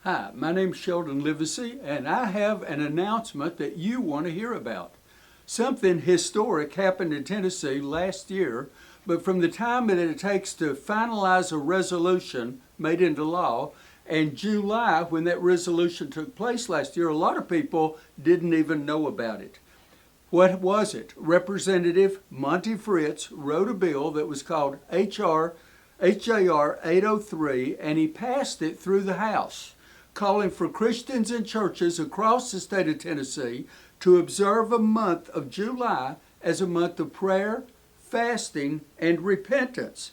Hi, my name's Sheldon Livesey, and I have an announcement that you want to hear about. Something historic happened in Tennessee last year, but from the time that it takes to finalize a resolution made into law, and July, when that resolution took place last year, a lot of people didn't even know about it. What was it? Representative Monty Fritz wrote a bill that was called HJR 803, and he passed it through the House, calling for Christians and churches across the state of Tennessee to observe a month of July as a month of prayer, fasting, and repentance.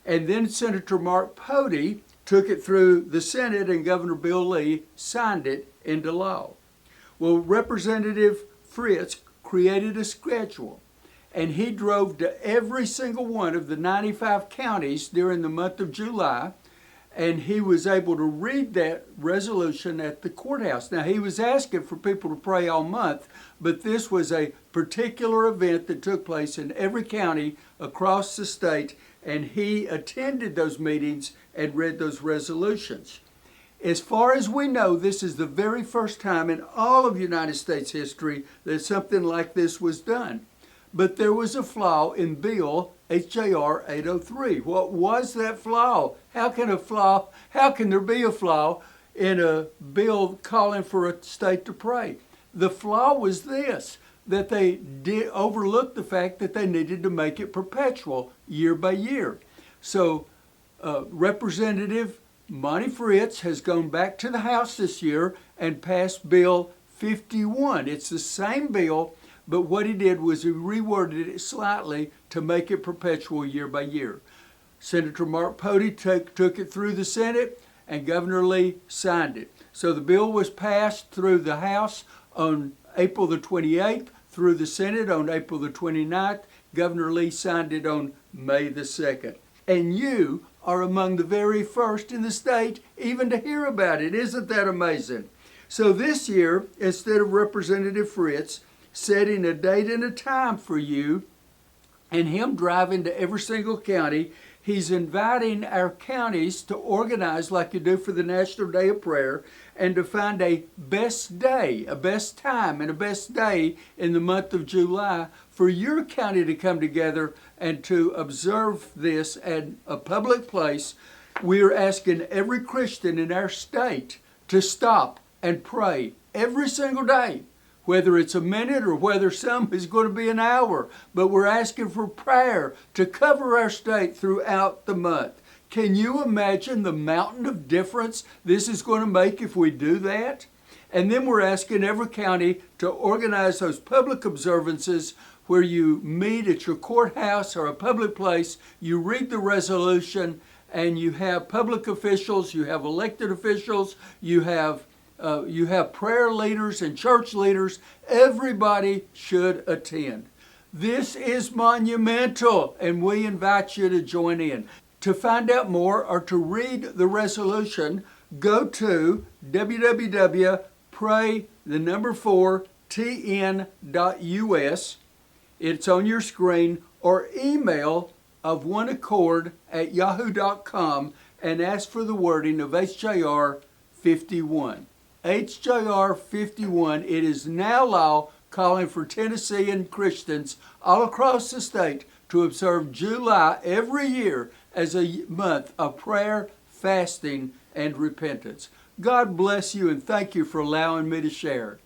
And then Senator Mark Pody took it through the Senate, and Governor Bill Lee signed it into law. Well, Representative Fritz created a schedule, and he drove to every single one of the 95 counties during the month of July, and he was able to read that resolution at the courthouse. Now, he was asking for people to pray all month, but this was a particular event that took place in every county across the state, and he attended those meetings and read those resolutions. As far as we know, this is the very first time in all of United States history that something like this was done. But there was a flaw in Bill HJR 803. What was that flaw? How can there be a flaw in a bill calling for a state to pray? The flaw was this, that they did overlook the fact that they needed to make it perpetual year by year. So Representative Monty Fritz has gone back to the House this year and passed Bill 51. It's the same bill, but what he did was he reworded it slightly to make it perpetual year by year. Senator Mark Pody took it through the Senate, and Governor Lee signed it. So the bill was passed through the House on April the 28th, through the Senate on April the 29th. Governor Lee signed it on May the 2nd. And you are among the very first in the state even to hear about it. Isn't that amazing? So this year, instead of Representative Fritz setting a date and a time for you and him driving to every single county, he's inviting our counties to organize like you do for the National Day of Prayer and to find a best day, a best time, and a best day in the month of July for your county to come together and to observe this at a public place. We're asking every Christian in our state to stop and pray every single day, whether it's a minute or whether some is going to be an hour. But we're asking for prayer to cover our state throughout the month. Can you imagine the mountain of difference this is going to make if we do that? And then we're asking every county to organize those public observances where you meet at your courthouse or a public place, you read the resolution, and you have public officials, you have elected officials, you have prayer leaders and church leaders. Everybody should attend. This is monumental, and we invite you to join in. To find out more or to read the resolution, go to www.pray4tn.us. It's on your screen, or email ofoneaccord@yahoo.com and ask for the wording of HJR 51. HJR 51, it is now law calling for Tennessean Christians all across the state to observe July every year as a month of prayer, fasting, and repentance. God bless you, and thank you for allowing me to share.